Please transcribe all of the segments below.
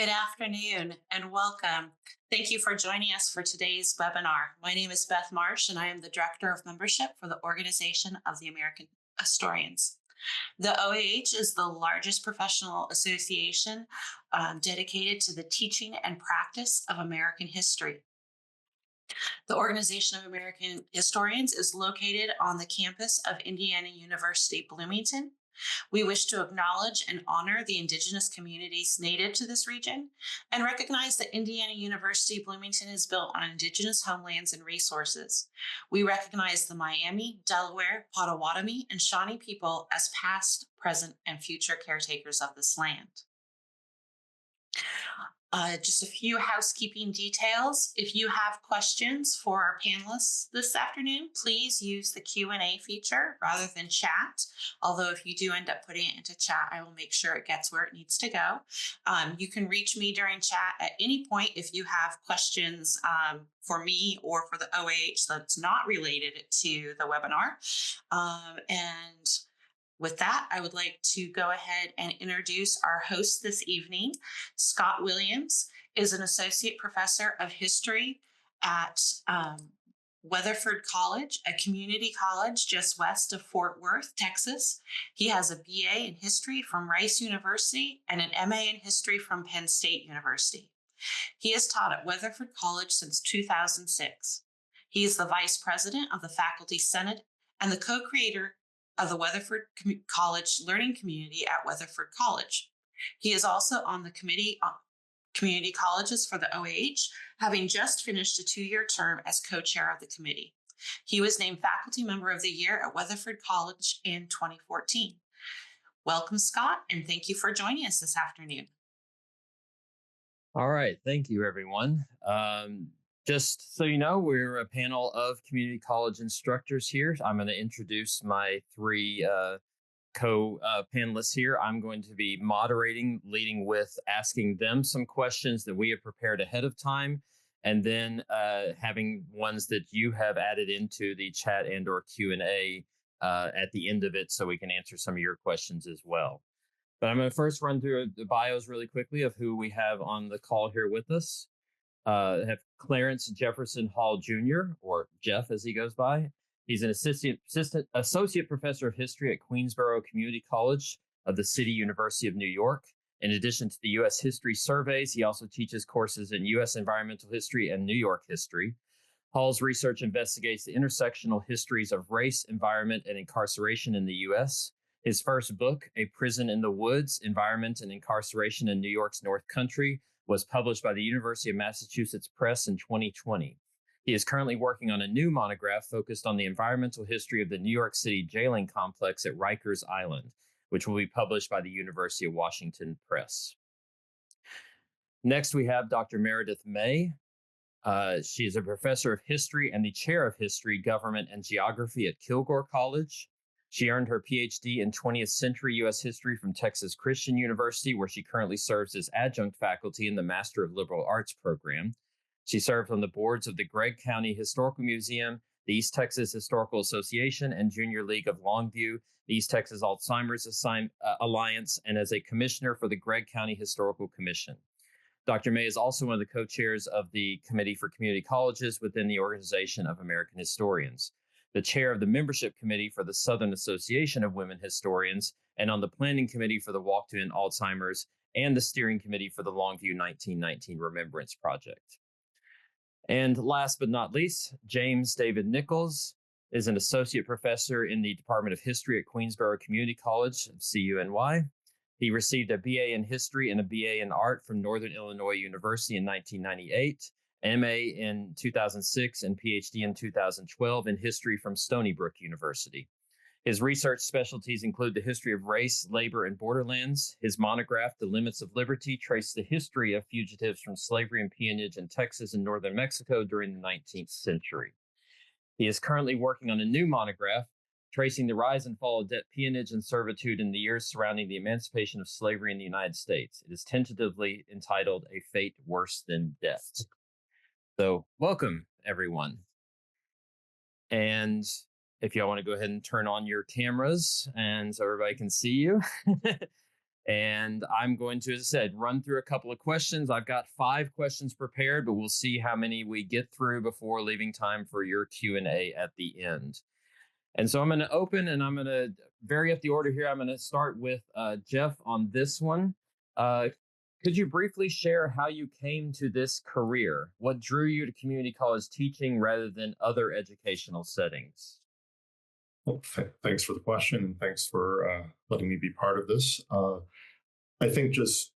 Good afternoon and welcome. Thank you for joining us for today's webinar. My name is Beth Marsh and I am the Director of Membership for the Organization of the American Historians. The OAH is the largest professional association dedicated to the teaching and practice of American history. The Organization of American Historians is located on the campus of Indiana University, Bloomington. We wish to acknowledge and honor the Indigenous communities native to this region and recognize that Indiana University Bloomington is built on Indigenous homelands and resources. We recognize the Miami, Delaware, Potawatomi, and Shawnee people as past, present, and future caretakers of this land. Just a few housekeeping details. If you have questions for our panelists this afternoon, please use the Q&A feature rather than chat. Although if you do end up putting it into chat, I will make sure it gets where it needs to go. You can reach me during chat at any point if you have questions for me or for the OAH that's not related to the webinar. And with that, I would like to go ahead and introduce our host this evening. Scott Williams is an associate professor of history at Weatherford College, a community college just west of Fort Worth, Texas. He has a BA in history from Rice University and an MA in history from Penn State University. He has taught at Weatherford College since 2006. He is the vice president of the Faculty Senate and the co-creator of the Weatherford College Learning Community at Weatherford College. He is also on the Committee on Community Colleges for the OAH, having just finished a 2-year term as co-chair of the committee. He was named Faculty Member of the Year at Weatherford College in 2014. Welcome, Scott, and thank you for joining us this afternoon. All right. Thank you, everyone. Just so you know, we're a panel of community college instructors here. I'm going to introduce my three co-panelists here. I'm going to be moderating, leading with asking them some questions that we have prepared ahead of time, and then having ones that you have added into the chat and or Q&A at the end of it so we can answer some of your questions as well. But I'm going to first run through the bios really quickly of who we have on the call here with us. Have Clarence Jefferson Hall Jr., or Jeff as he goes by. He's an associate professor of history at Queensborough Community College of the City University of New York. In addition to the U.S. History Surveys, he also teaches courses in U.S. environmental history and New York history. Hall's research investigates the intersectional histories of race, environment, and incarceration in the U.S. His first book, A Prison in the Woods, Environment and Incarceration in New York's North Country, was published by the University of Massachusetts Press in 2020. He is currently working on a new monograph focused on the environmental history of the New York City jailing complex at Rikers Island, which will be published by the University of Washington Press. Next, we have Dr. Meredith May. She is a professor of history and the chair of history, government, and geography at Kilgore College. She earned her PhD in 20th century U.S. history from Texas Christian University, where she currently serves as adjunct faculty in the Master of Liberal Arts program. She served on the boards of the Gregg County Historical Museum, the East Texas Historical Association, and Junior League of Longview, the East Texas Alzheimer's Alliance, and as a commissioner for the Gregg County Historical Commission. Dr. May is also one of the co-chairs of the Committee for Community Colleges within the Organization of American Historians, the chair of the membership committee for the Southern Association of Women Historians, and on the planning committee for the Walk to End Alzheimer's and the steering committee for the Longview 1919 Remembrance Project. And last but not least, James David Nichols is an associate professor in the Department of History at Queensborough Community College, CUNY. He received a BA in History and a BA in Art from Northern Illinois University in 1998, MA in 2006, and PhD in 2012 in History from Stony Brook University. His research specialties include the history of race, labor, and borderlands. His monograph, The Limits of Liberty, traced the history of fugitives from slavery and peonage in Texas and northern Mexico during the 19th century. He is currently working on a new monograph, tracing the rise and fall of debt peonage and servitude in the years surrounding the emancipation of slavery in the United States. It is tentatively entitled A Fate Worse Than Death. So welcome, everyone. And if y'all want to go ahead and turn on your cameras and so everybody can see you. And I'm going to, as I said, run through a couple of questions. I've got 5 questions prepared, but we'll see how many we get through before leaving time for your Q&A at the end. And so I'm going to open and I'm going to vary up the order here. I'm going to start with Jeff on this one. Could you briefly share how you came to this career? What drew you to community college teaching rather than other educational settings? Well, thanks for the question, and thanks for letting me be part of this. I think just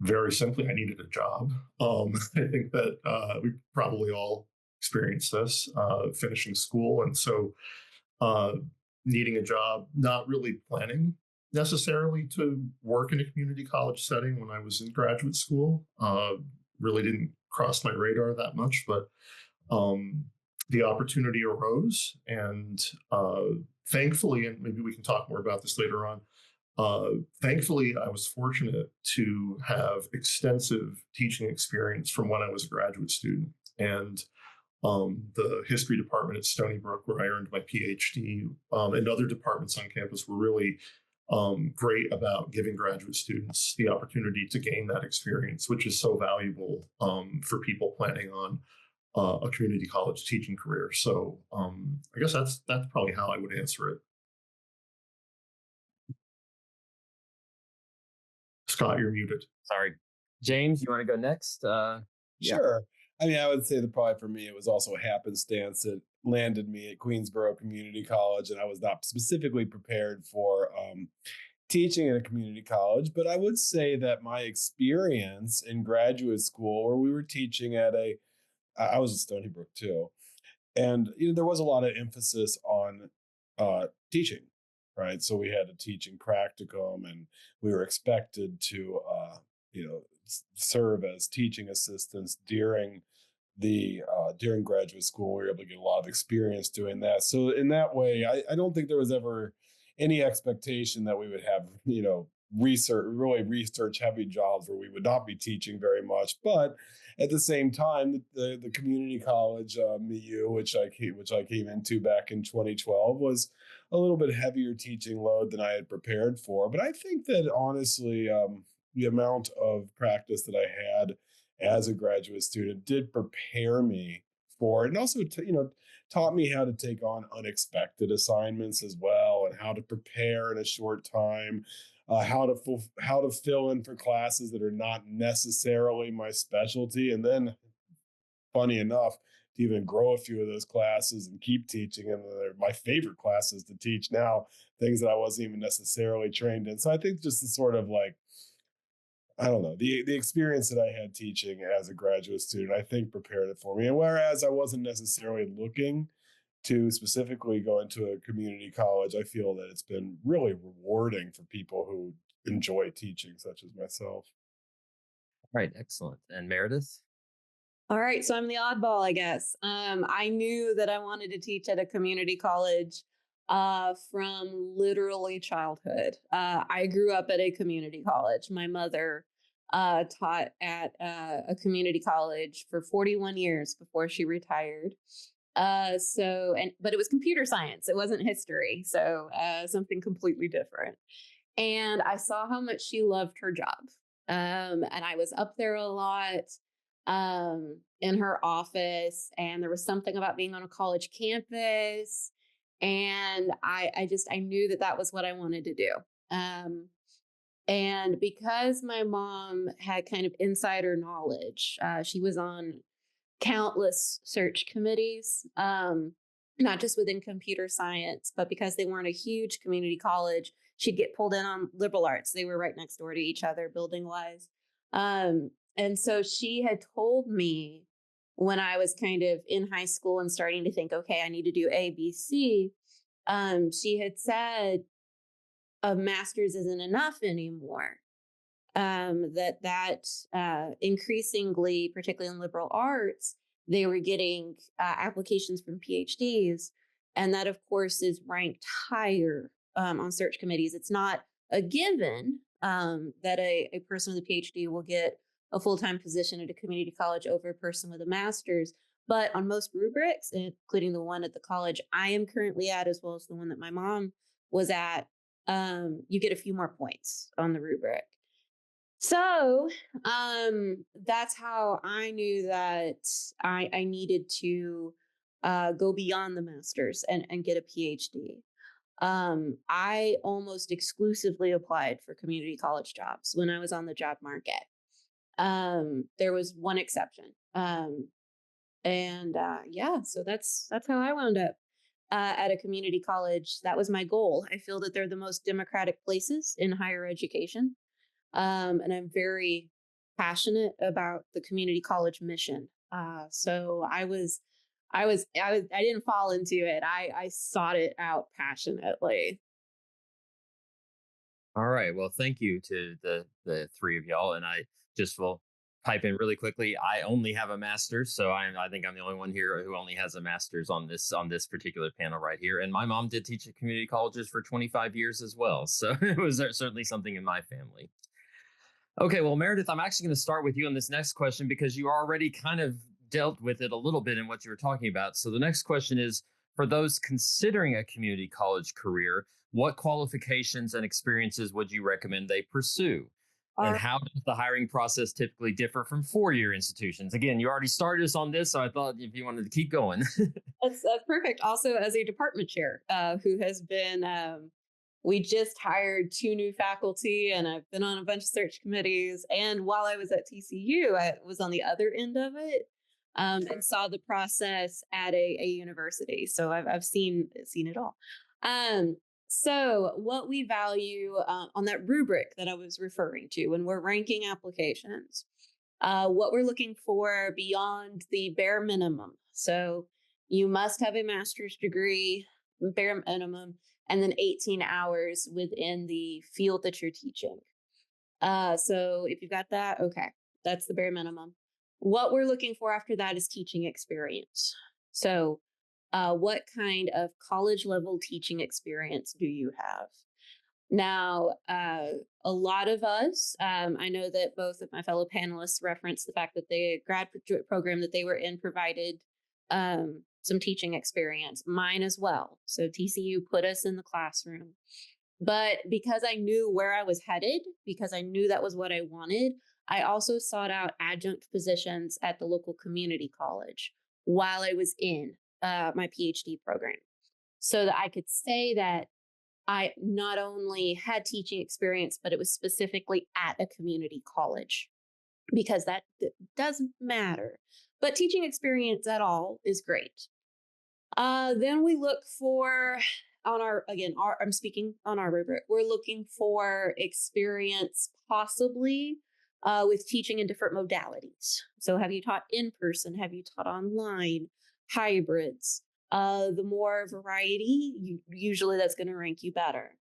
very simply, I needed a job. I think that we probably all experienced this finishing school, and so uh, needing a job, not really planning necessarily to work in a community college setting when I was in graduate school. Really didn't cross my radar that much, but um, the opportunity arose, and thankfully, and maybe we can talk more about this later on. Thankfully, I was fortunate to have extensive teaching experience from when I was a graduate student, and the history department at Stony Brook, where I earned my PhD, and other departments on campus were really great about giving graduate students the opportunity to gain that experience, which is so valuable for people planning on a community college teaching career. So I guess that's probably how I would answer it. Scott, you're muted. Sorry. James, you want to go next? Yeah. Sure. I mean, I would say that probably for me, it was also happenstance that landed me at Queensborough Community College, and I was not specifically prepared for teaching in a community college. But I would say that my experience in graduate school, where we were teaching at I was at Stony Brook too, and there was a lot of emphasis on teaching, right? So we had a teaching practicum, and we were expected to serve as teaching assistants during graduate school. We were able to get a lot of experience doing that. So in that way, I don't think there was ever any expectation that we would have research heavy jobs where we would not be teaching very much. But at the same time, the community college milieu, which I came into back in 2012, was a little bit heavier teaching load than I had prepared for. But I think that honestly, the amount of practice that I had as a graduate student did prepare me for it, and also taught me how to take on unexpected assignments as well, and how to prepare in a short time, how to fill in for classes that are not necessarily my specialty, and then, funny enough, to even grow a few of those classes and keep teaching. And they're my favorite classes to teach now, things that I wasn't even necessarily trained in. So I think just the sort of like, I don't know, the experience that I had teaching as a graduate student, I think prepared it for me. And whereas I wasn't necessarily looking to specifically go into a community college, I feel that it's been really rewarding for people who enjoy teaching, such as myself. All right. Excellent. And Meredith? All right, so I'm the oddball, I guess. I knew that I wanted to teach at a community college from literally childhood. I grew up at a community college. My mother taught at a community college for 41 years before she retired. But it was computer science. It wasn't history. So something completely different. And I saw how much she loved her job. And I was up there a lot in her office, and there was something about being on a college campus. And I knew that was what I wanted to do. And because my mom had kind of insider knowledge, she was on countless search committees, not just within computer science, but because they weren't a huge community college, she'd get pulled in on liberal arts. They were right next door to each other, building wise. And so she had told me when I was kind of in high school and starting to think, okay, I need to do A, B, C. She had said a master's isn't enough anymore. That increasingly, particularly in liberal arts, they were getting applications from PhDs. And that, of course, is ranked higher on search committees. It's not a given that a person with a PhD will get a full-time position at a community college over a person with a master's. But on most rubrics, including the one at the college I am currently at, as well as the one that my mom was at, you get a few more points on the rubric. So that's how I knew that I needed to go beyond the master's and get a PhD. I almost exclusively applied for community college jobs when I was on the job market. There was one exception. Yeah, so that's how I wound up at a community college. That was my goal. I feel that they're the most democratic places in higher education. And I'm very passionate about the community college mission. So I didn't fall into it. I sought it out passionately. All right. Well, thank you to the three of y'all, and I just will pipe in really quickly. I only have a master's, so I think I'm the only one here who only has a master's on this particular panel right here. And my mom did teach at community colleges for 25 years as well, so it was certainly something in my family. Okay, well, Meredith, I'm actually going to start with you on this next question because you already kind of dealt with it a little bit in what you were talking about. So the next question is, for those considering a community college career, what qualifications and experiences would you recommend they pursue? And how does the hiring process typically differ from four-year institutions? Again, you already started us on this, so I thought if you wanted to keep going. That's perfect. Also, as a department chair who has been, we just hired 2 new faculty, and I've been on a bunch of search committees. And while I was at TCU, I was on the other end of it and saw the process at a university. So I've seen it all. So what we value on that rubric that I was referring to when we're ranking applications, what we're looking for beyond the bare minimum. So you must have a master's degree, bare minimum, and then 18 hours within the field that you're teaching. So if you've got that, okay, that's the bare minimum. What we're looking for after that is teaching experience. So what kind of college level teaching experience do you have? Now, a lot of us, I know that both of my fellow panelists referenced the fact that the graduate program that they were in provided some teaching experience, mine as well. So TCU put us in the classroom. But because I knew where I was headed, because I knew that was what I wanted, I also sought out adjunct positions at the local community college while I was in my PhD program, so that I could say that I not only had teaching experience, but it was specifically at a community college, because that doesn't matter. But teaching experience at all is great. Then we look for I'm speaking on our rubric. We're looking for experience possibly with teaching in different modalities. So have you taught in person? Have you taught online? Hybrids? The more variety, usually that's going to rank you better.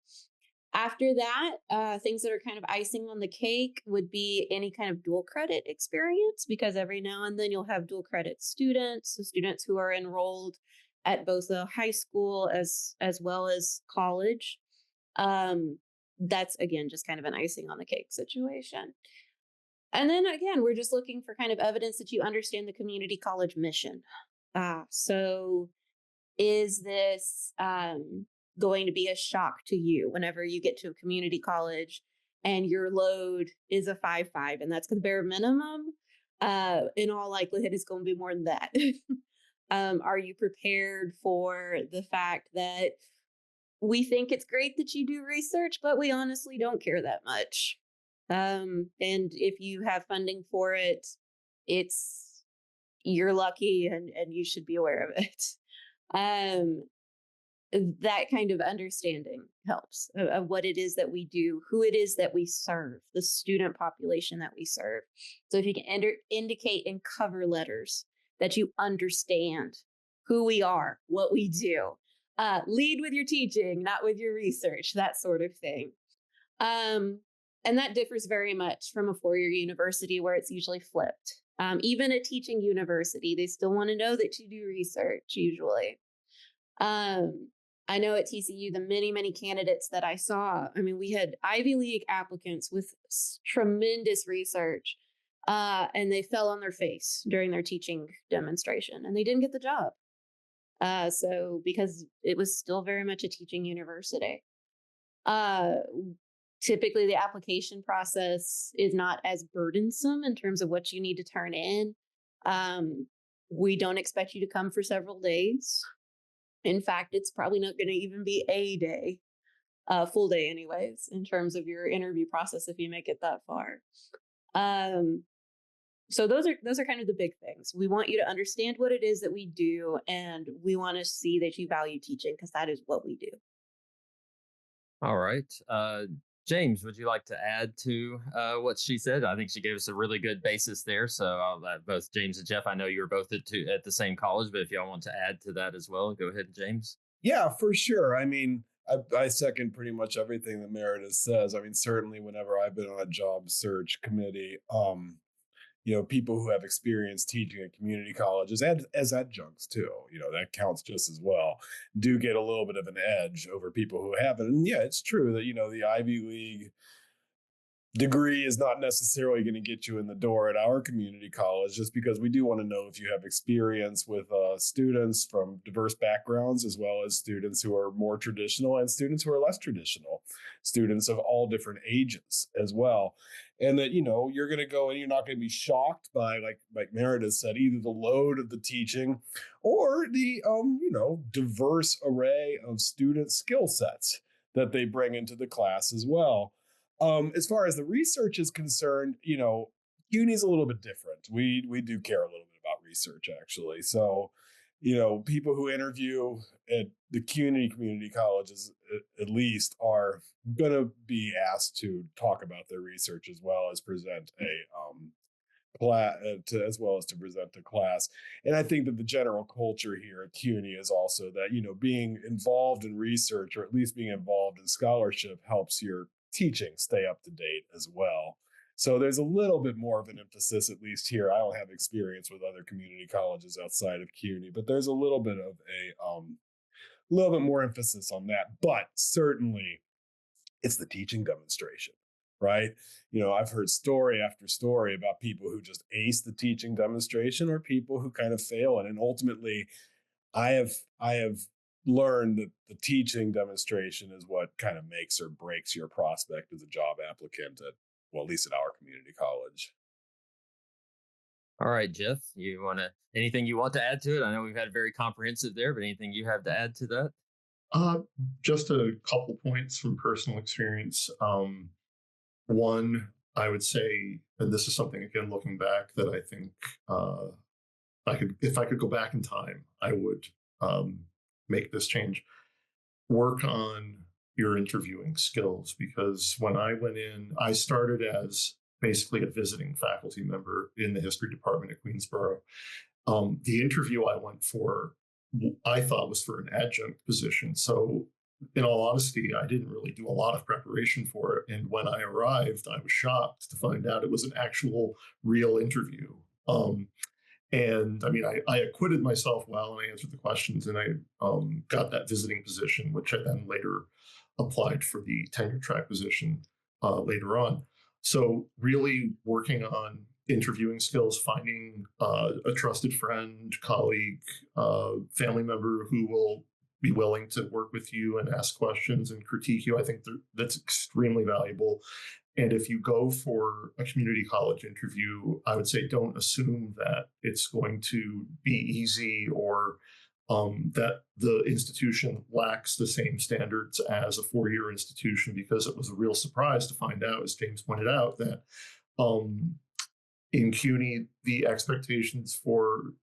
After that, things that are kind of icing on the cake would be any kind of dual credit experience, because every now and then you'll have dual credit students, so students who are enrolled at both the high school as well as college. That's again just kind of an icing on the cake situation. And then again, we're just looking for kind of evidence that you understand the community college mission. So is this going to be a shock to you whenever you get to a community college and your load is a 5.5, and that's the bare minimum? In all likelihood, it's going to be more than that. Are you prepared for the fact that we think it's great that you do research, but we honestly don't care that much? And if you have funding for it, you're lucky, and you should be aware of it. That kind of understanding helps of what it is that we do, who it is that we serve, the student population that we serve. So if you can indicate in cover letters that you understand who we are, what we do, lead with your teaching, not with your research, that sort of thing. And that differs very much from a four-year university where it's usually flipped. Even a teaching university, they still want to know that you do research usually. I know at TCU, the many candidates that I saw, I mean, we had Ivy League applicants with tremendous research, and they fell on their face during their teaching demonstration, and they didn't get the job. So because it was still very much a teaching university. Uh, Typically, the application process is not as burdensome in terms of what you need to turn in. Um, we don't expect you to come for several days. In fact, it's probably not going to even be a day, a full day, anyways, in terms of your interview process if you make it that far. Um, so those are kind of the big things. We want you to understand what it is that we do, and we want to see that you value teaching because that is what we do. All right. James, would you like to add to what she said? I think she gave us a really good basis there. So I'll let both James and Jeff, I know you were both at the same college, but if y'all want to add to that as well, go ahead, James. Yeah, for sure. I mean, I second pretty much everything that Meredith says. I mean, certainly whenever I've been on a job search committee, people who have experience teaching at community colleges and as adjuncts too, that counts just as well, do get a little bit of an edge over people who haven't. And yeah, it's true that, the Ivy League degree is not necessarily going to get you in the door at our community college, just because we do want to know if you have experience with students from diverse backgrounds, as well as students who are more traditional and students who are less traditional, students of all different ages as well. And that, you're going to go and you're not going to be shocked by, like Meredith said, either the load of the teaching or the, diverse array of student skill sets that they bring into the class as well. As far as the research is concerned, CUNY's a little bit different. We do care a little bit about research, actually. So, people who interview at the CUNY community colleges, at least, are going to be asked to talk about their research as well as present as well as to present the class. And I think that the general culture here at CUNY is also that, being involved in research, or at least being involved in scholarship, helps your teaching stay up to date as well. So there's a little bit more of an emphasis, at least here. I don't have experience with other community colleges outside of CUNY, but there's a little bit of a little bit more emphasis on that. But certainly it's the teaching demonstration, right? I've heard story after story about people who just ace the teaching demonstration, or people who kind of fail it. And ultimately, I have learned that the teaching demonstration is what kind of makes or breaks your prospect as a job applicant at least at our community college. All right, Jeff, anything you want to add to it? I know we've had very comprehensive there, but anything you have to add to that? Just a couple points from personal experience. One, I would say, and this is something, again, looking back, that I think if I could go back in time, I would make this change. Work on your interviewing skills, because when I went in, I started as basically a visiting faculty member in the history department at Queensborough. The interview I went for, I thought, was for an adjunct position. So in all honesty, I didn't really do a lot of preparation for it. And when I arrived, I was shocked to find out it was an actual real interview. And I mean, I acquitted myself well, and I answered the questions, and I got that visiting position, which I then later applied for the tenure track position later on. So really working on interviewing skills, finding a trusted friend, colleague, family member who will be willing to work with you and ask questions and critique you. I think that's extremely valuable. And if you go for a community college interview, I would say don't assume that it's going to be easy, or that the institution lacks the same standards as a four-year institution, because it was a real surprise to find out, as James pointed out, that in CUNY, the expectations for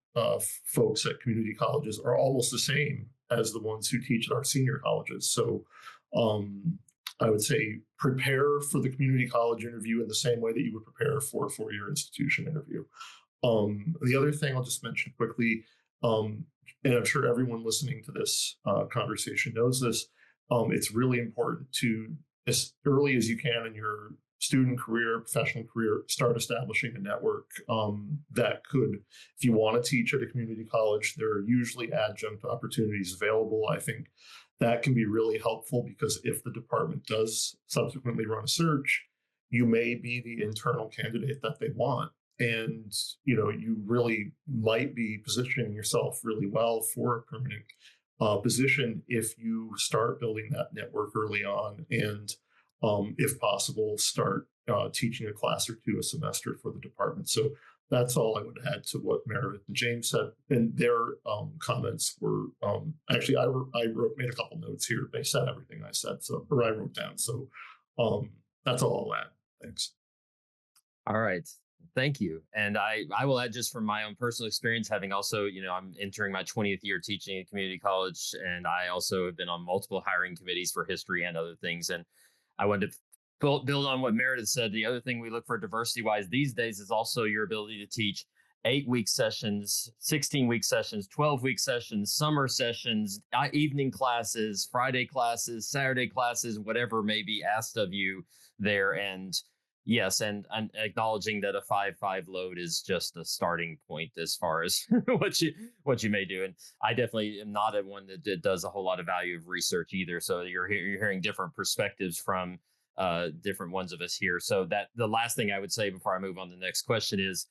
folks at community colleges are almost the same as the ones who teach at our senior colleges. So I would say prepare for the community college interview in the same way that you would prepare for a four-year institution interview. The other thing I'll just mention quickly, and I'm sure everyone listening to this conversation knows this, it's really important to, as early as you can in your student career, professional career, start establishing a network that could, if you want to teach at a community college, there are usually adjunct opportunities available. I think that can be really helpful, because if the department does subsequently run a search, you may be the internal candidate that they want. And, you really might be positioning yourself really well for a permanent position if you start building that network early on, and if possible, start teaching a class or two a semester for the department. So that's all I would add to what Meredith and James said. And their comments were actually, made a couple notes here. They said everything I said, so, or I wrote down. So that's all I'll add. Thanks. All right. Thank you. And I will add, just from my own personal experience, having also, I'm entering my 20th year teaching at community college, and I also have been on multiple hiring committees for history and other things. And I wanted to build on what Meredith said. The other thing we look for diversity wise these days is also your ability to teach 8-week sessions, 16-week sessions, 12-week sessions, summer sessions, evening classes, Friday classes, Saturday classes, whatever may be asked of you there. And yes, and acknowledging that a 5-5 load is just a starting point as far as what you may do. And I definitely am not one that does a whole lot of value of research either. So you're hearing different perspectives from different ones of us here. So that the last thing I would say before I move on to the next question is,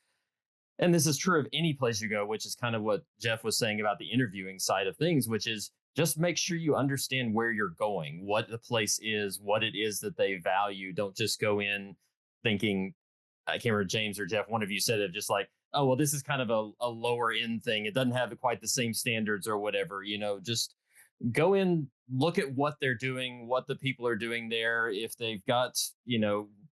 and this is true of any place you go, which is kind of what Jeff was saying about the interviewing side of things, which is just make sure you understand where you're going, what the place is, what it is that they value. Don't just go in thinking, I can't remember, James or Jeff, one of you said it, just like, oh, well, this is kind of a lower end thing. It doesn't have quite the same standards or whatever, just go in, look at what they're doing, what the people are doing there. If they've got,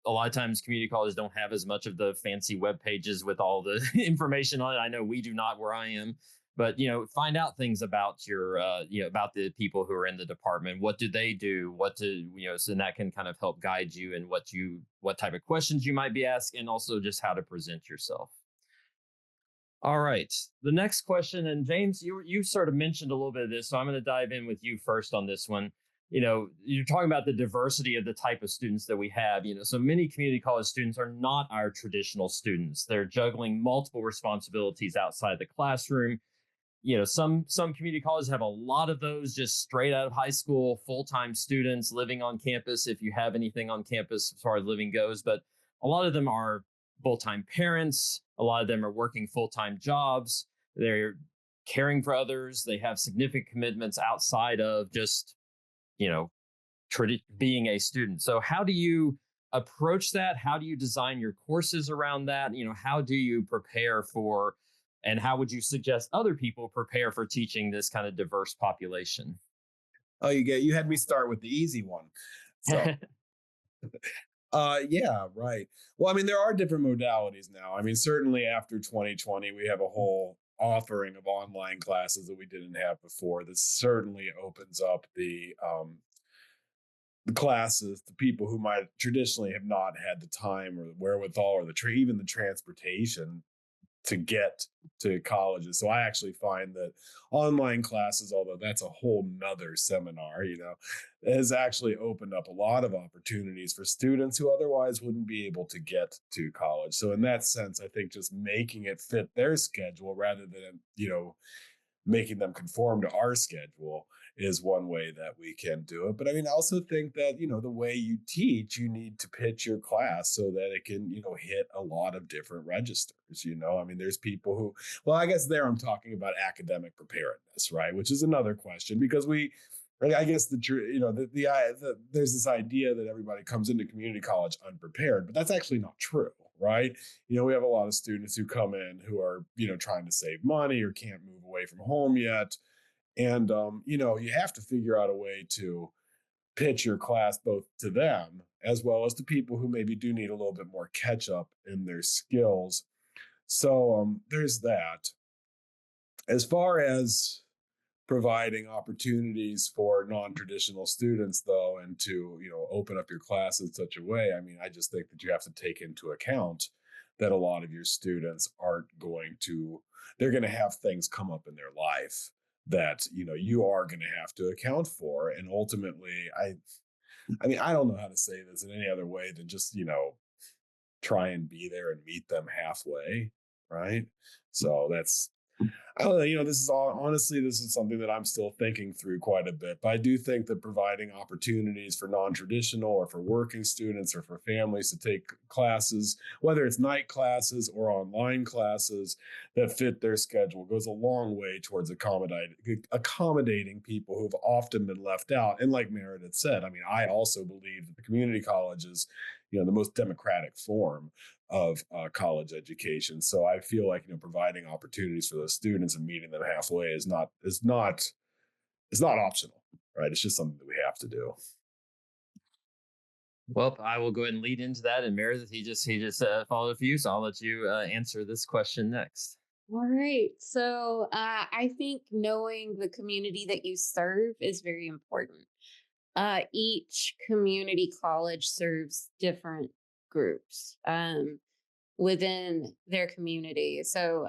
a lot of times community colleges don't have as much of the fancy web pages with all the information on it. I know we do not where I am, but find out things about your about the people who are in the department. What do they do? So that can kind of help guide you in what type of questions you might be asked, and also just how to present yourself. All right, the next question, and James, you sort of mentioned a little bit of this, so I'm going to dive in with you first on this one. You're talking about the diversity of the type of students that we have. So many community college students are not our traditional students. They're juggling multiple responsibilities outside the classroom. Some community colleges have a lot of those just straight out of high school, full-time students living on campus, if you have anything on campus as far as living goes. But a lot of them are full-time parents. A lot of them are working full-time jobs. They're caring for others. They have significant commitments outside of just, being a student. So how do you approach that? How do you design your courses around that? How do you prepare for, and how would you suggest other people prepare for teaching this kind of diverse population? Oh, you had me start with the easy one. So yeah, right. Well, I mean, there are different modalities now. I mean, certainly after 2020, we have a whole offering of online classes that we didn't have before. This certainly opens up the classes to people who might traditionally have not had the time or the wherewithal or even the transportation to get to colleges. So I actually find that online classes, although that's a whole nother seminar, has actually opened up a lot of opportunities for students who otherwise wouldn't be able to get to college. So in that sense, I think just making it fit their schedule rather than, making them conform to our schedule is one way that we can do it. But I mean, I also think that, the way you teach, you need to pitch your class so that it can, hit a lot of different registers. I mean, there's people who, well, I guess there I'm talking about academic preparedness, right? Which is another question, because I guess there's this idea that everybody comes into community college unprepared, but that's actually not true, right? We have a lot of students who come in who are, trying to save money or can't move away from home yet. And, you have to figure out a way to pitch your class both to them as well as to people who maybe do need a little bit more catch up in their skills. So there's that. As far as providing opportunities for non-traditional students, though, and to open up your class in such a way, I mean, I just think that you have to take into account that a lot of your students they're going to have things come up in their life that you are going to have to account for. And ultimately, I mean, I don't know how to say this in any other way than just try and be there and meet them halfway, right? So I don't know, this is all honestly, this is something that I'm still thinking through quite a bit. But I do think that providing opportunities for non-traditional or for working students or for families to take classes, whether it's night classes or online classes that fit their schedule, goes a long way towards accommodating people who've often been left out. And like Meredith said, I mean, I also believe that the community college is, the most democratic form of college education. So I feel like providing opportunities for those students and meeting them halfway is not optional, right? It's just something that we have to do. Well, I will go ahead and lead into that. And Meredith, he just followed a few, so I'll let you answer this question next. All right. So I think knowing the community that you serve is very important. Each community college serves different groups within their community. So,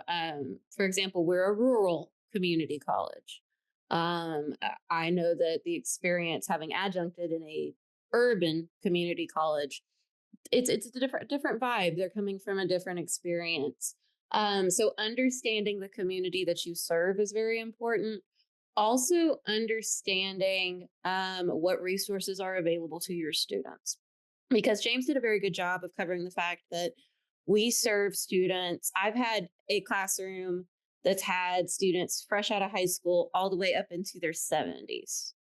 for example, we're a rural community college. I know that the experience having adjuncted in a urban community college, it's a different vibe. They're coming from a different experience. So understanding the community that you serve is very important. Also understanding what resources are available to your students, because James did a very good job of covering the fact that we serve students. I've had a classroom that's had students fresh out of high school all the way up into their 70s,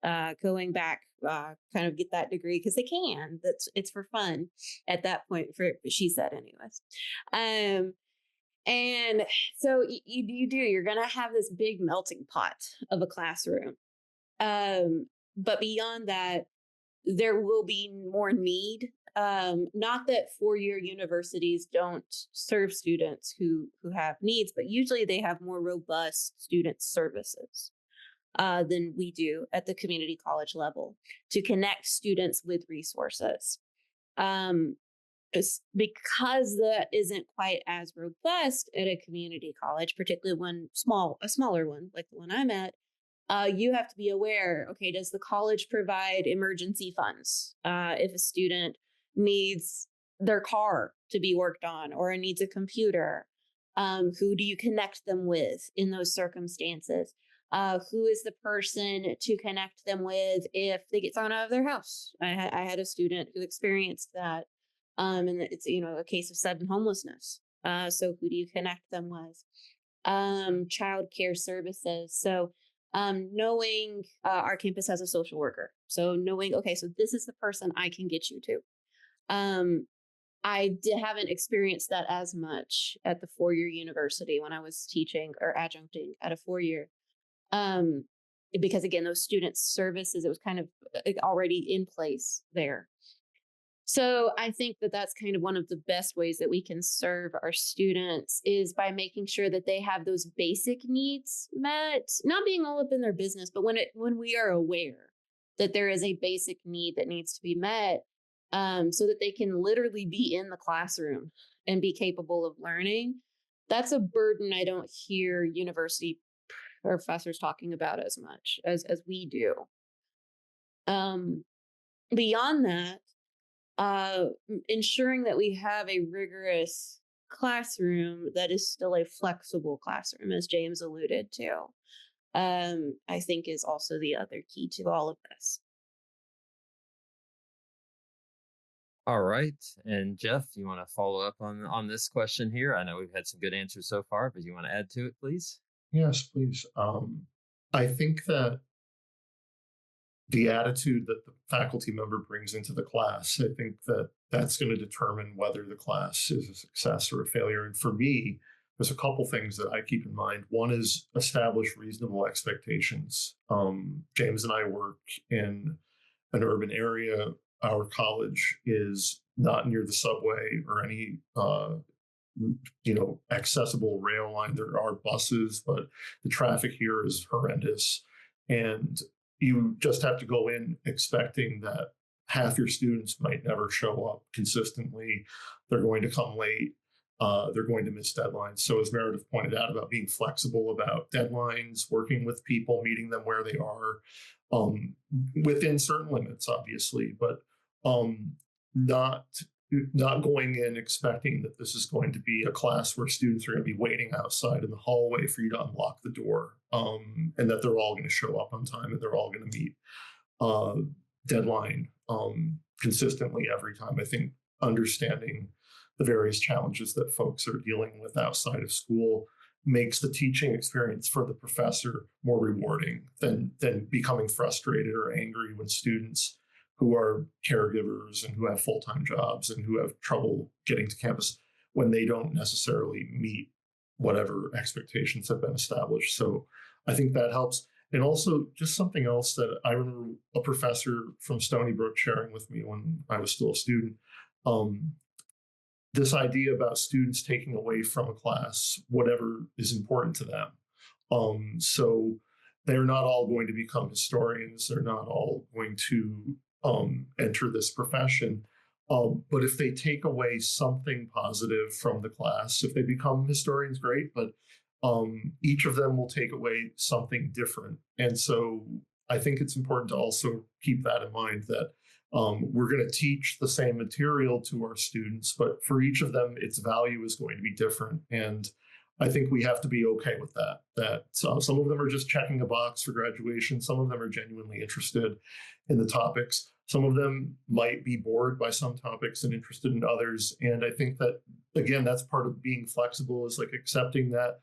going back, kind of get that degree because they can. It's for fun at that point. She said, anyways. And so you're going to have this big melting pot of a classroom. But beyond that, there will be more need. Not that four-year universities don't serve students who have needs, but usually they have more robust student services than we do at the community college level to connect students with resources. Because that isn't quite as robust at a community college, particularly a smaller one like the one I'm at, you have to be aware, okay, does the college provide emergency funds? If a student needs their car to be worked on or needs a computer, who do you connect them with in those circumstances? Who is the person to connect them with if they get thrown out of their house? I had a student who experienced that. And it's, a case of sudden homelessness. So who do you connect them with? Child care services. So knowing our campus has a social worker. So knowing, okay, so this is the person I can get you to. Haven't experienced that as much at the four-year university when I was teaching or adjuncting at a four-year. Because again, those student services, it was kind of already in place there. So I think that that's kind of one of the best ways that we can serve our students is by making sure that they have those basic needs met, not being all up in their business, but when we are aware that there is a basic need that needs to be met, so that they can literally be in the classroom and be capable of learning. That's a burden I don't hear university professors talking about as much as we do. Beyond that, ensuring that we have a rigorous classroom that is still a flexible classroom, as James alluded to, I think is also the other key to all of this. All right. And Jeff, you want to follow up on this question here? I know we've had some good answers so far, but you want to add to it, please? Yes, please. I think that the attitude that the faculty member brings into the class, I think that that's going to determine whether the class is a success or a failure. And for me, there's a couple things that I keep in mind. One is establish reasonable expectations. James and I work in an urban area. Our college is not near the subway or any accessible rail line. There are buses, but the traffic here is horrendous. And you just have to go in expecting that half your students might never show up consistently. They're going to come late. They're going to miss deadlines. So as Meredith pointed out about being flexible about deadlines, working with people, meeting them where they are, within certain limits, obviously, but not not going in expecting that this is going to be a class where students are going to be waiting outside in the hallway for you to unlock the door, and that they're all going to show up on time and they're all going to meet deadline consistently every time. I think understanding the various challenges that folks are dealing with outside of school makes the teaching experience for the professor more rewarding than becoming frustrated or angry when students who are caregivers and who have full-time jobs and who have trouble getting to campus when they don't necessarily meet whatever expectations have been established. So I think that helps. And also just something else that I remember a professor from Stony Brook sharing with me when I was still a student, this idea about students taking away from a class whatever is important to them. So they're not all going to become historians. They're not all going to enter this profession. But if they take away something positive from the class, if they become historians, great. But each of them will take away something different. And so I think it's important to also keep that in mind, that we're going to teach the same material to our students, but for each of them, its value is going to be different. And I think we have to be okay with that, some of them are just checking a box for graduation. Some of them are genuinely interested in the topics. Some of them might be bored by some topics and interested in others. And I think that, again, that's part of being flexible, is like accepting that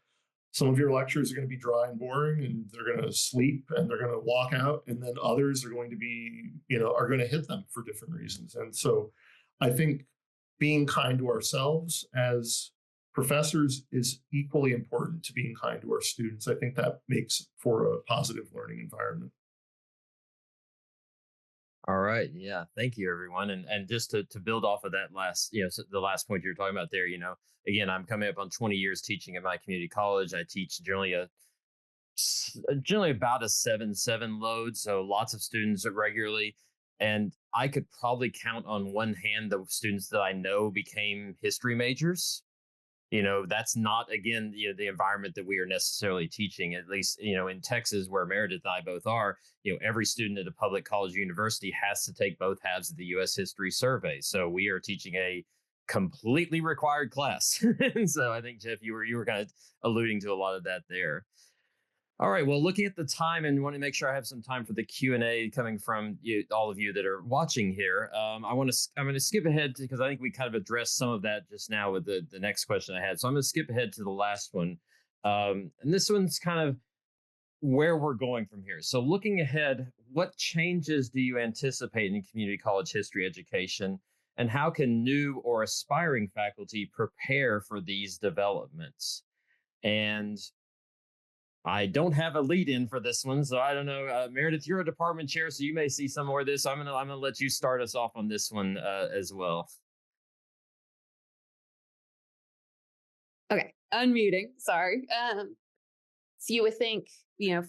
some of your lectures are going to be dry and boring and they're going to sleep and they're going to walk out, and then others are going to be, are going to hit them for different reasons. And so I think being kind to ourselves as professors is equally important to being kind to our students. I think that makes for a positive learning environment. All right. Yeah. Thank you, everyone. And just to build off of that last, the last point you were talking about there, again, I'm coming up on 20 years teaching at my community college. I teach generally about a 7-7 load. So lots of students regularly. And I could probably count on one hand the students that I know became history majors. That's not, again, the environment that we are necessarily teaching, at least, in Texas, where Meredith and I both are. Every student at a public college or university has to take both halves of the U.S. history survey. So we are teaching a completely required class. And so I think, Jeff, you were kind of alluding to a lot of that there. All right. Well, looking at the time, and want to make sure I have some time for the Q&A coming from all of you that are watching here. I'm going to skip ahead because I think we kind of addressed some of that just now with the next question I had. So I'm going to skip ahead to the last one. And this one's kind of where we're going from here. So looking ahead, what changes do you anticipate in community college history education, and how can new or aspiring faculty prepare for these developments? And I don't have a lead in for this one, so I don't know. Meredith, you're a department chair, so you may see some more of this. I'm gonna let you start us off on this one as well. Okay, unmuting. Sorry. So you would think,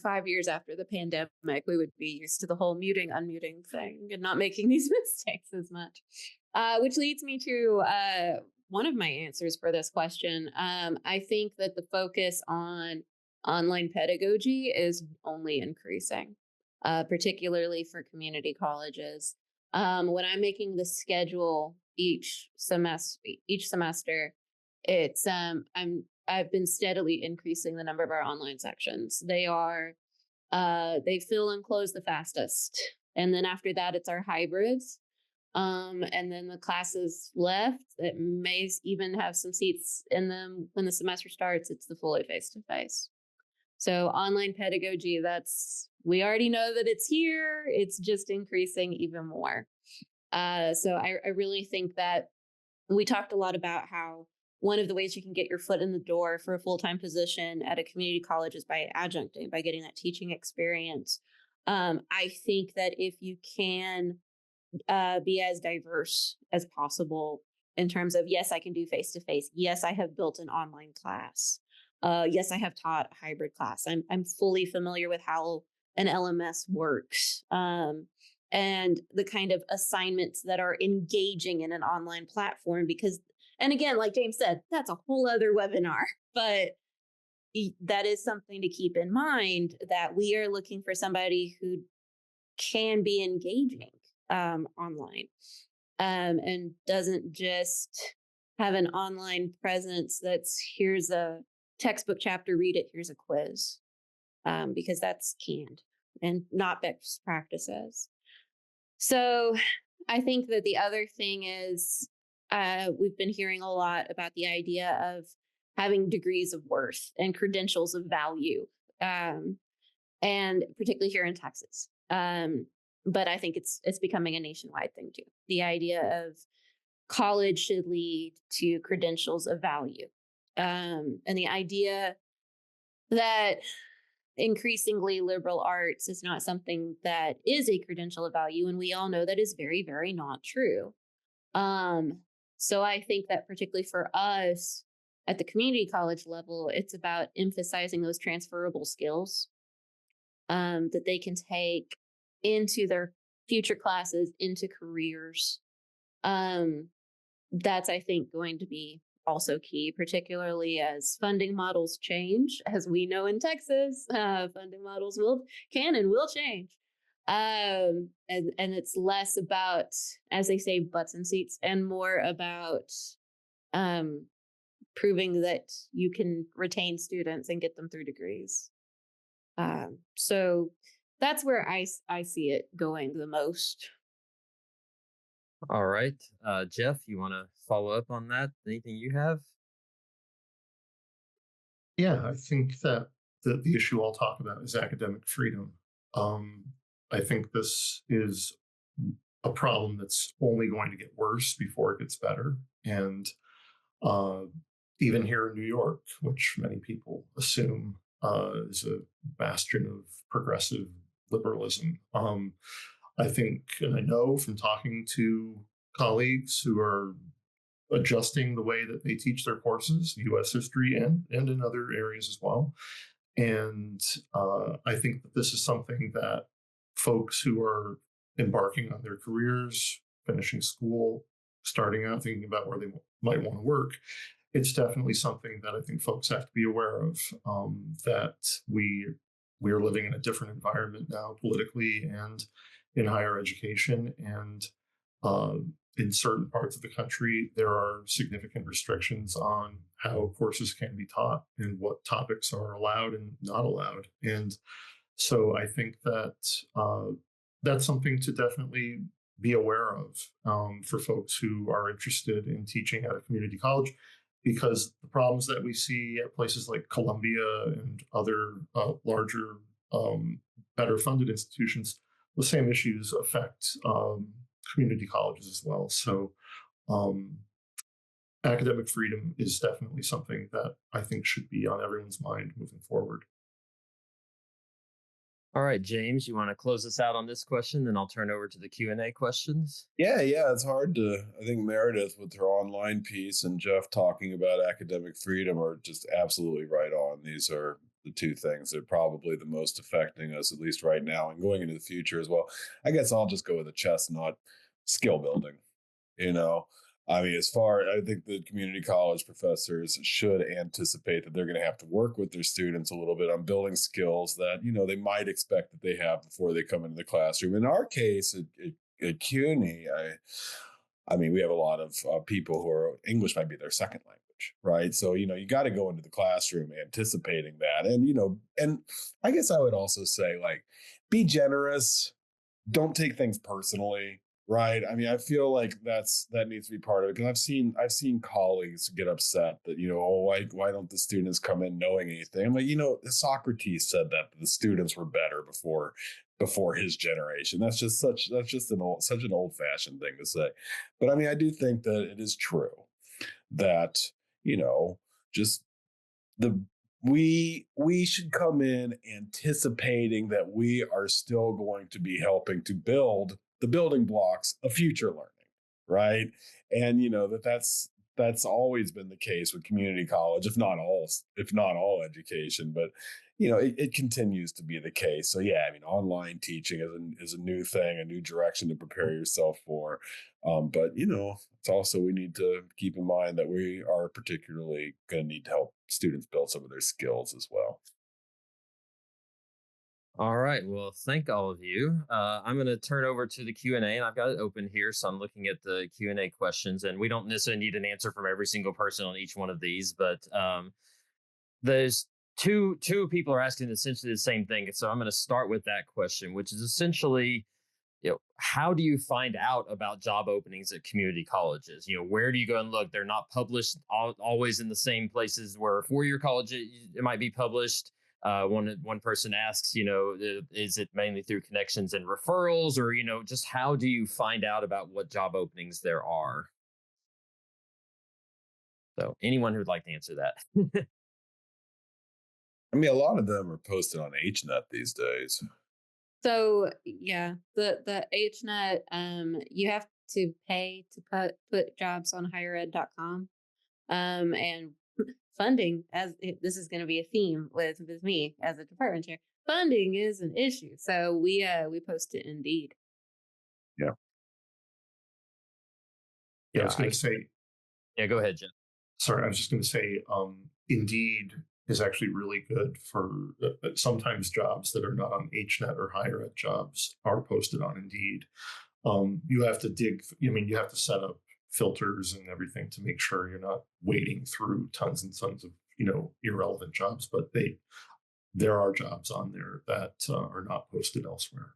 5 years after the pandemic, we would be used to the whole muting, unmuting thing and not making these mistakes as much. Which leads me to one of my answers for this question. I think that the focus on online pedagogy is only increasing, particularly for community colleges. When I'm making the schedule each semester, it's I've been steadily increasing the number of our online sections. They fill and close the fastest, and then after that, it's our hybrids. And then the classes left that may even have some seats in them when the semester starts. It's the fully face-to-face. So online pedagogy, we already know that it's here. It's just increasing even more. So I really think that we talked a lot about how one of the ways you can get your foot in the door for a full-time position at a community college is by adjuncting, by getting that teaching experience. I think that if you can be as diverse as possible in terms of, yes, I can do face-to-face. Yes, I have built an online class. Yes, I have taught a hybrid class. I'm fully familiar with how an LMS works, and the kind of assignments that are engaging in an online platform. Because, and again, like James said, that's a whole other webinar, but that is something to keep in mind, that we are looking for somebody who can be engaging online. and doesn't just have an online presence that's here's a textbook chapter, read it, here's a quiz, because that's canned and not best practices. So I think that the other thing is we've been hearing a lot about the idea of having degrees of worth and credentials of value, and particularly here in Texas. But I think it's becoming a nationwide thing too. The idea of college should lead to credentials of value, and the idea that increasingly liberal arts is not something that is a credential of value, and we all know that is very, very not true. Um, so I think that particularly for us at the community college level, it's about emphasizing those transferable skills, that they can take into their future classes, into careers. Um, that's, I think, going to be also key, particularly as funding models change. As we know in Texas, funding models can and will change. And it's less about, as they say, butts and seats, and more about um, proving that you can retain students and get them through degrees. So that's where I see it going the most. All right. Jeff, you want to follow up on that? Anything you have? Yeah, I think that the issue I'll talk about is academic freedom. Um, I think this is a problem that's only going to get worse before it gets better. And uh, even here in New York, which many people assume is a bastion of progressive liberalism, I think, and I know from talking to colleagues who are adjusting the way that they teach their courses, US history and in other areas as well. And I think that this is something that folks who are embarking on their careers, finishing school, starting out, thinking about where they might want to work, it's definitely something that I think folks have to be aware of. That we are living in a different environment now, politically and in higher education, and uh, in certain parts of the country, there are significant restrictions on how courses can be taught and what topics are allowed and not allowed. And so I think that that's something to definitely be aware of, for folks who are interested in teaching at a community college, because the problems that we see at places like Columbia and other larger, better funded institutions, the same issues affect community colleges as well. So um, academic freedom is definitely something that I think should be on everyone's mind moving forward. All right, James, you want to close us out on this question? Then I'll turn over to the Q&A questions. Yeah, it's hard to, I think Meredith with her online piece and Jeff talking about academic freedom are just absolutely right on. These are the two things that are probably the most affecting us, at least right now, and going into the future as well. I guess I'll just go with a chestnut: skill building. You know, I mean, I think the community college professors should anticipate that they're going to have to work with their students a little bit on building skills that, they might expect that they have before they come into the classroom. In our case at CUNY, I mean, we have a lot of people who are English might be their second language, right? So, you got to go into the classroom anticipating that. And I guess I would also say, like, be generous, don't take things personally, right? I mean, I feel like that needs to be part of it, because I've seen colleagues get upset that, oh, why don't the students come in knowing anything? I'm like, Socrates said that the students were better before his generation. That's just such an old fashioned thing to say. But I mean, I do think that it is true that, just the we should come in anticipating that we are still going to be helping to build the building blocks of future learning, right? And that's always been the case with community college, if not all education. But it continues to be the case. So yeah, I mean, online teaching is a new thing, a new direction to prepare yourself for. But it's also, we need to keep in mind that we are particularly going to need to help students build some of their skills as well. All right. Well, thank all of you. I'm going to turn over to the Q&A, and I've got it open here. So I'm looking at the Q&A questions, and we don't necessarily need an answer from every single person on each one of these, but there's two people are asking essentially the same thing. So I'm going to start with that question, which is essentially, how do you find out about job openings at community colleges? Where do you go and look? They're not published always in the same places where a four-year college it might be published. One person asks, is it mainly through connections and referrals, or just how do you find out about what job openings there are? So anyone who would like to answer that. I mean, a lot of them are posted on HNet these days. So yeah, the HNet, you have to pay to put jobs on highered.com. And funding, this is going to be a theme with me as a department chair. Funding is an issue, so we post it Indeed. Yeah. Yeah, I was going to say. Yeah, go ahead, Jen. Sorry, I was just going to say, Indeed is actually really good for sometimes jobs that are not on HNet or higher ed jobs are posted on Indeed. You have to you have to set up filters and everything to make sure you're not wading through tons and tons of, irrelevant jobs, but there are jobs on there that are not posted elsewhere.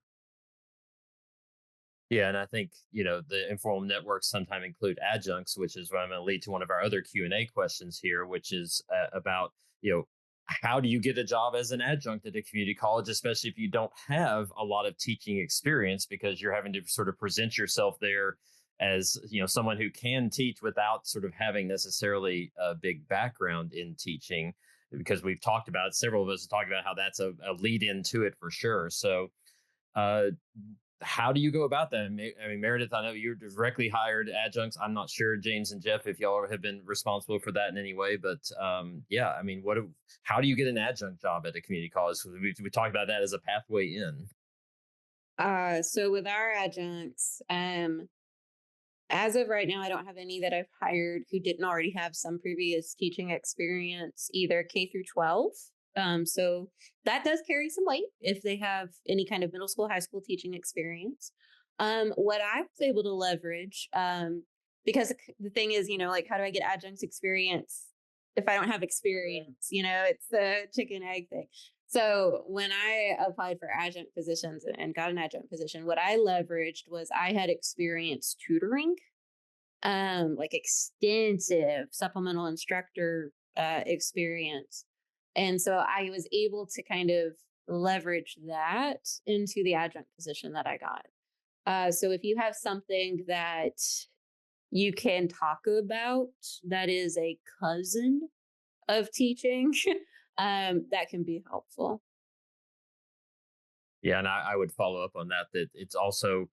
Yeah, and I think the informal networks sometimes include adjuncts, which is what I'm going to lead to one of our other Q&A questions here, which is about how do you get a job as an adjunct at a community college, especially if you don't have a lot of teaching experience, because you're having to sort of present yourself there as someone who can teach without sort of having necessarily a big background in teaching, because we've talked about, several of us have talked about how that's a lead into it for sure. So how do you go about that? I mean, Meredith, I know you're directly hired adjuncts. I'm not sure, James and Jeff, if y'all have been responsible for that in any way, but yeah, I mean, how do you get an adjunct job at a community college? We talked about that as a pathway in. So with our adjuncts, as of right now, I don't have any that I've hired who didn't already have some previous teaching experience, either K through 12. So that does carry some weight if they have any kind of middle school, high school teaching experience. What I was able to leverage, because the thing is, like, how do I get adjuncts experience if I don't have experience? It's the chicken egg thing. So when I applied for adjunct positions and got an adjunct position, what I leveraged was I had experience tutoring, like extensive supplemental instructor experience. And so I was able to kind of leverage that into the adjunct position that I got. So if you have something that you can talk about that is a cousin of teaching, that can be helpful. Yeah, and I would follow up on that it's also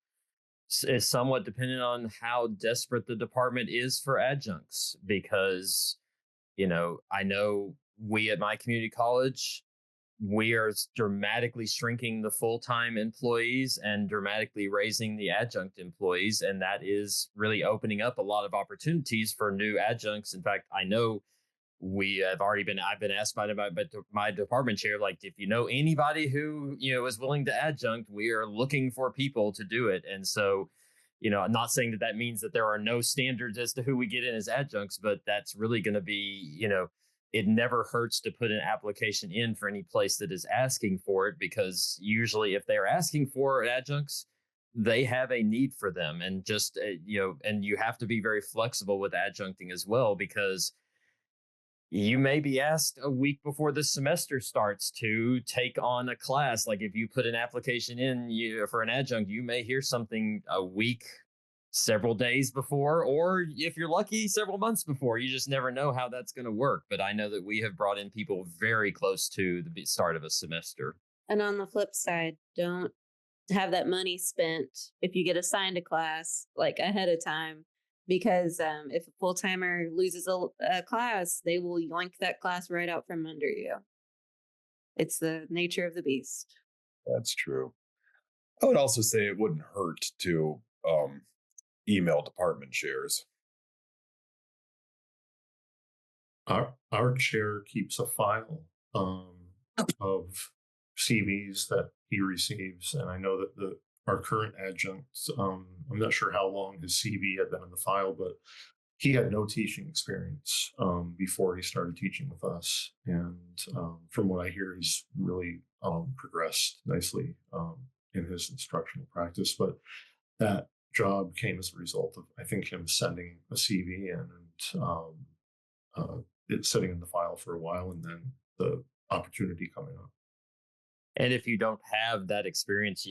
is somewhat dependent on how desperate the department is for adjuncts, because I know we at my community college, we are dramatically shrinking the full-time employees and dramatically raising the adjunct employees, and that is really opening up a lot of opportunities for new adjuncts. In fact, I know I've been asked by my department chair, like, if you know anybody who is willing to adjunct, we are looking for people to do it. And so I'm not saying that means that there are no standards as to who we get in as adjuncts, but that's really going to be, it never hurts to put an application in for any place that is asking for it, because usually if they're asking for adjuncts, they have a need for them. And just, and you have to be very flexible with adjuncting as well, because you may be asked a week before the semester starts to take on a class. Like, if you put an application in for an adjunct, you may hear something a week, several days before, or if you're lucky, several months before. You just never know how that's going to work. But I know that we have brought in people very close to the start of a semester. And on the flip side, don't have that money spent if you get assigned a class like ahead of time, because if a full-timer loses a class, they will yoink that class right out from under you. It's the nature of the beast. That's true. I would also say it wouldn't hurt to email department chairs. Our chair keeps a file of CVs that he receives, and I know that our current adjunct, I'm not sure how long his CV had been in the file, but he had no teaching experience before he started teaching with us. And from what I hear, he's really progressed nicely in his instructional practice. But that job came as a result of, I think, him sending a CV in and it's sitting in the file for a while, and then the opportunity coming up. And if you don't have that experience,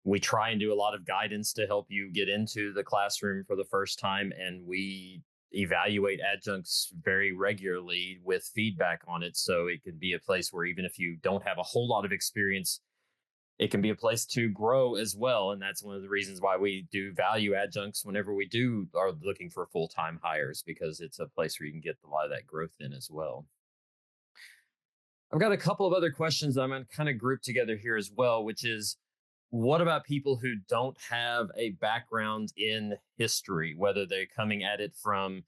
we try and do a lot of guidance to help you get into the classroom for the first time. And we evaluate adjuncts very regularly with feedback on it. So it could be a place where even if you don't have a whole lot of experience, it can be a place to grow as well. And that's one of the reasons why we do value adjuncts whenever we are looking for full-time hires, because it's a place where you can get a lot of that growth in as well. I've got a couple of other questions that I'm going to kind of group together here as well, which is, what about people who don't have a background in history, whether they're coming at it from,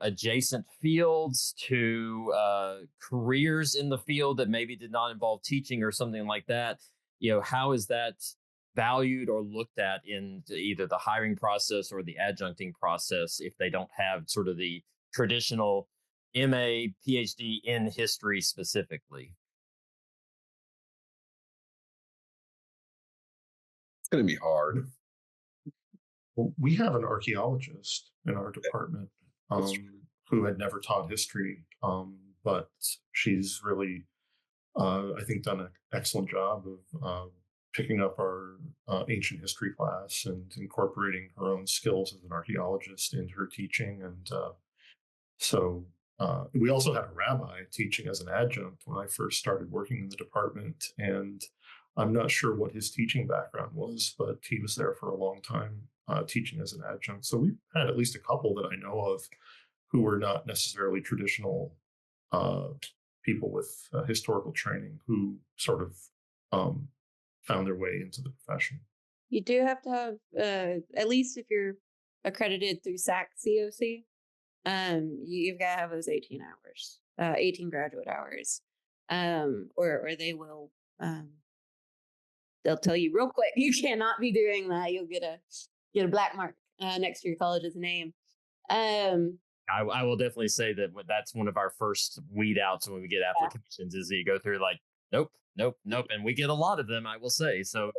adjacent fields to careers in the field that maybe did not involve teaching or something like that? How is that valued or looked at in either the hiring process or the adjuncting process if they don't have sort of the traditional MA, PhD in history specifically? It's going to be hard. Well, we have an archaeologist in our department who had never taught history, but she's really, I think, done an excellent job of picking up our ancient history class and incorporating her own skills as an archaeologist into her teaching. And so we also had a rabbi teaching as an adjunct when I first started working in the department. And I'm not sure what his teaching background was, but he was there for a long time teaching as an adjunct. So we've had at least a couple that I know of who were not necessarily traditional people with historical training who sort of found their way into the profession. You do have to have, at least if you're accredited through SAC COC, you've got to have those 18 hours, 18 graduate hours, or they will, they'll tell you real quick, you cannot be doing that. You'll get a black mark next to your college's name. I will definitely say that that's one of our first weed outs when we get applications is that you go through like, nope. And we get a lot of them, I will say. So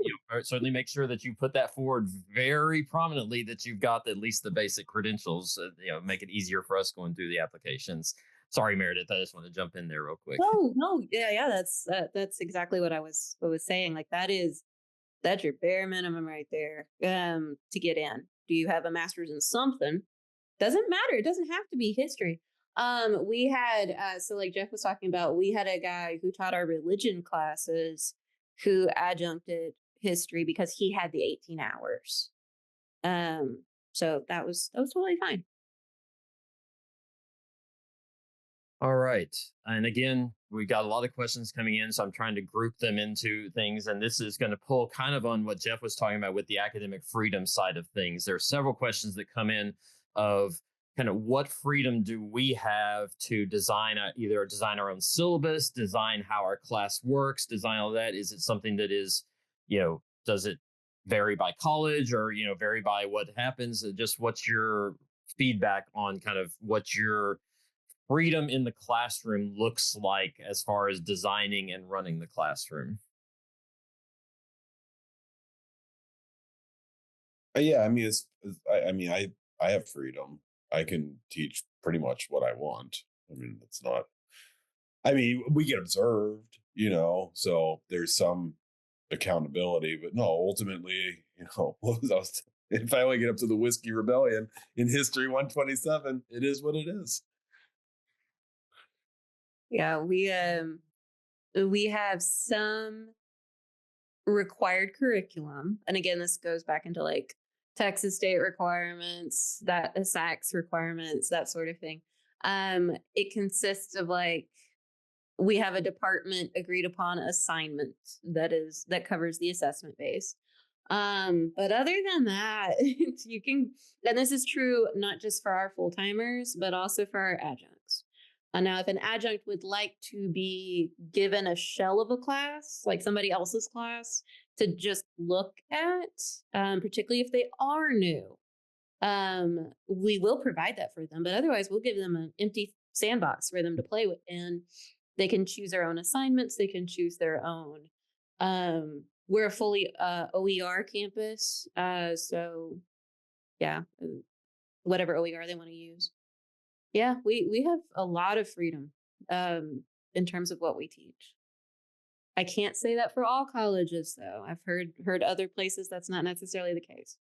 certainly make sure that you put that forward very prominently, that you've got at least the basic credentials, make it easier for us going through the applications. Sorry, Meredith, I just want to jump in there real quick. No. Yeah. That's exactly what I was saying. Like that's your bare minimum right there to get in. Do you have a master's in something? Doesn't matter. It doesn't have to be history. We had, so like Jeff was talking about, we had a guy who taught our religion classes who adjuncted history because he had the 18 hours. So that was totally fine. All right. And again, we got a lot of questions coming in, so I'm trying to group them into things. And this is going to pull kind of on what Jeff was talking about with the academic freedom side of things. There are several questions that come in of kind of what freedom do we have to design our own syllabus, design how our class works, design all that. Is it something that is, does it vary by college or, vary by what happens? Just what's your feedback on kind of what your freedom in the classroom looks like as far as designing and running the classroom? Yeah, I mean, I have freedom. I can teach pretty much what I want. I mean, we get observed, so there's some accountability, but no, ultimately, if I only get up to the Whiskey Rebellion in History 127, it is what it is. Yeah, we have some required curriculum, and again, this goes back into like Texas state requirements, that SACS requirements, that sort of thing. It consists of like, we have a department agreed upon assignment that covers the assessment base. But other than that, you can, and this is true not just for our full-timers, but also for our adjuncts. Now, if an adjunct would like to be given a shell of a class, like somebody else's class, to just look at, particularly if they are new, we will provide that for them. But otherwise, we'll give them an empty sandbox for them to play with, and they can choose their own assignments. They can choose their own. We're a fully OER campus, so yeah, whatever OER they want to use. Yeah, we have a lot of freedom in terms of what we teach. I can't say that for all colleges, though. I've heard other places that's not necessarily the case.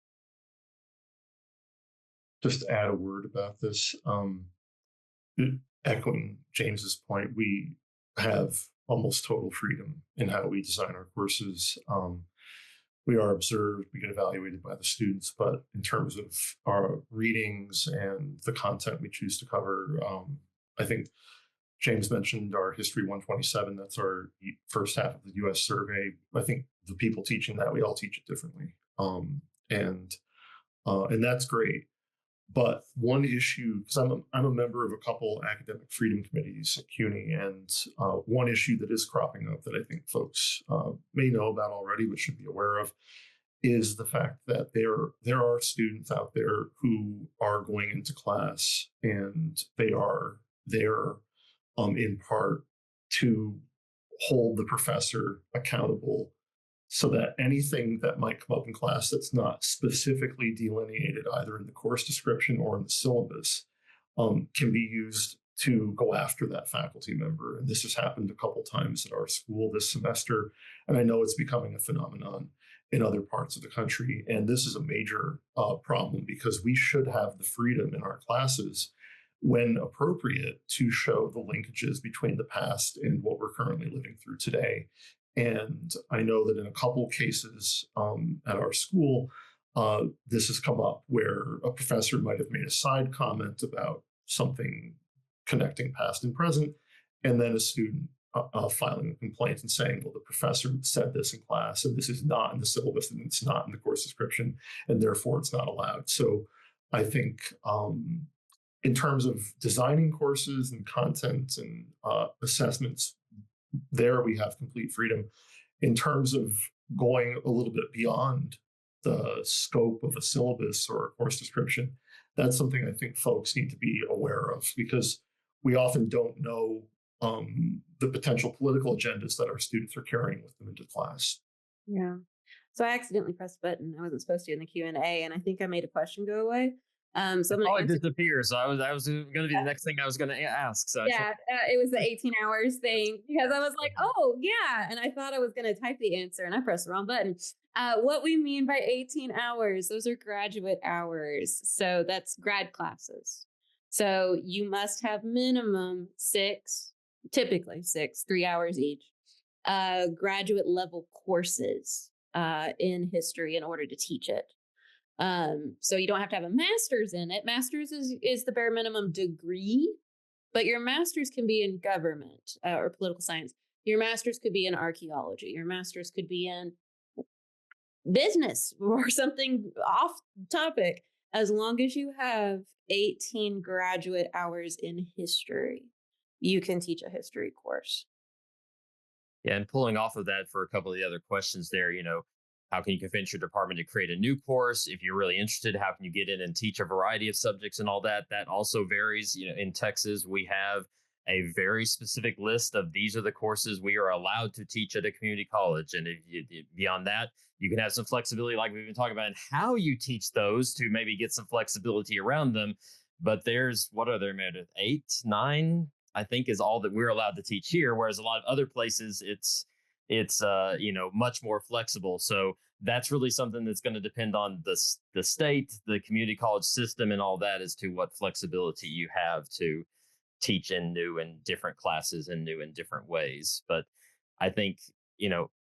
Just to add a word about this, echoing James's point, we have almost total freedom in how we design our courses. We are observed, we get evaluated by the students, but in terms of our readings and the content we choose to cover, I think James mentioned our History 127. That's our first half of the US survey. I think the people teaching that, we all teach it differently. And that's great. But one issue, because I'm a member of a couple academic freedom committees at CUNY, and one issue that is cropping up that I think folks may know about already, but should be aware of, is the fact that there are students out there who are going into class and they are there in part to hold the professor accountable, so that anything that might come up in class that's not specifically delineated either in the course description or in the syllabus can be used to go after that faculty member. And this has happened a couple times at our school this semester, and I know it's becoming a phenomenon in other parts of the country. And this is a major problem, because we should have the freedom in our classes, when appropriate, to show the linkages between the past and what we're currently living through today. And I know that in a couple cases at our school, this has come up where a professor might have made a side comment about something connecting past and present, and then a student filing a complaint and saying, well, the professor said this in class, and this is not in the syllabus, and it's not in the course description, and therefore it's not allowed. So I think in terms of designing courses and content and assessments, there we have complete freedom. In terms of going a little bit beyond the scope of a syllabus or a course description, that's something I think folks need to be aware of, because we often don't know the potential political agendas that our students are carrying with them into class. Yeah. So I accidentally pressed a button I wasn't supposed to in the Q&A, and I think I made a question go away. So I'm going to answer. Disappear. So I was going to be the next thing I was going to ask. So yeah, it was the 18 hours thing, because I was like, oh yeah, and I thought I was going to type the answer, and I pressed the wrong button. What we mean by 18 hours, those are graduate hours. So that's grad classes. So you must have minimum typically 3 hours each, graduate level courses in history in order to teach it. So you don't have to have a master's in it. Master's is the bare minimum degree, but your master's can be in government or political science. Your master's could be in archaeology. Your master's could be in business or something off topic, as long as you have 18 graduate hours in history, you can teach a history course. Yeah, and pulling off of that for a couple of the other questions there, how can you convince your department to create a new course? If you're really interested, how can you get in and teach a variety of subjects and all that? That also varies. In Texas, we have a very specific list of these are the courses we are allowed to teach at a community college. And beyond that, you can have some flexibility, like we've been talking about, and how you teach those to maybe get some flexibility around them. But there's, what are there, Meredith? 8, 9, I think, is all that we're allowed to teach here. Whereas a lot of other places, it's much more flexible. So that's really something that's going to depend on the state, the community college system, and all that, as to what flexibility you have to teach in new and different classes in new and different ways. But I think,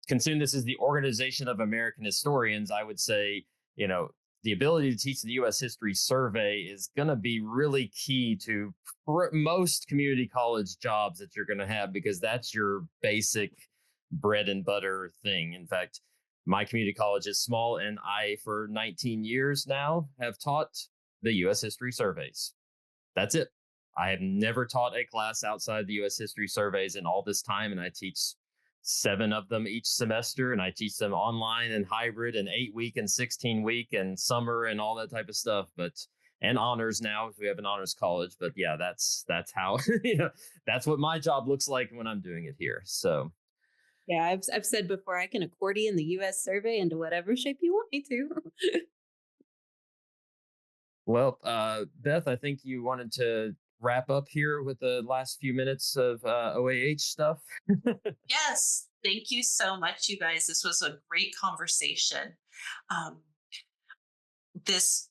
considering this is the Organization of American Historians, I would say, the ability to teach the U.S. History Survey is going to be really key to most community college jobs that you're going to have, because that's your basic bread and butter thing. In fact, my community college is small, and I, for 19 years now, have taught the U.S. History Surveys. That's it. I have never taught a class outside the U.S. history surveys in all this time, and I teach 7 of them each semester, and I teach them online and hybrid and 8-week and 16-week and summer and all that type of stuff. But and honors now, if we have an honors college. But yeah, that's how that's what my job looks like when I'm doing it here. So Yeah, I've said before I can accordion the U.S. survey into whatever shape you want me to. well, Beth, I think you wanted to wrap up here with the last few minutes of OAH stuff. Yes, thank you so much, you guys. This was a great conversation. Um, this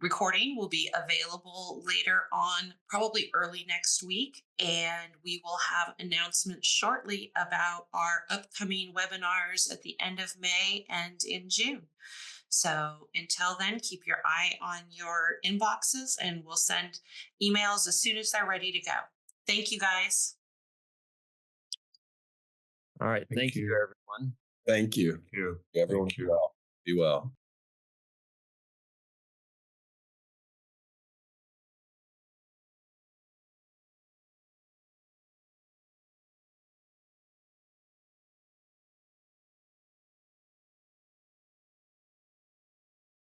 recording will be available later on, probably early next week, and we will have announcements shortly about our upcoming webinars at the end of May and in June. So until then, keep your eye on your inboxes, and we'll send emails as soon as they're ready to go. Thank you, guys. All right. Thank you, everyone. Thank you. Thank you. Everyone Thank you. be well. Be well.